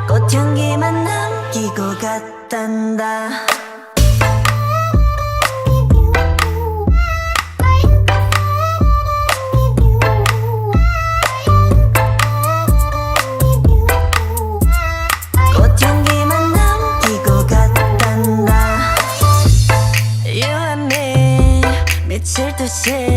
꽃향기만 남기고 갔단다 꽃향기만 남기고 갔단다 You and me 미칠 듯이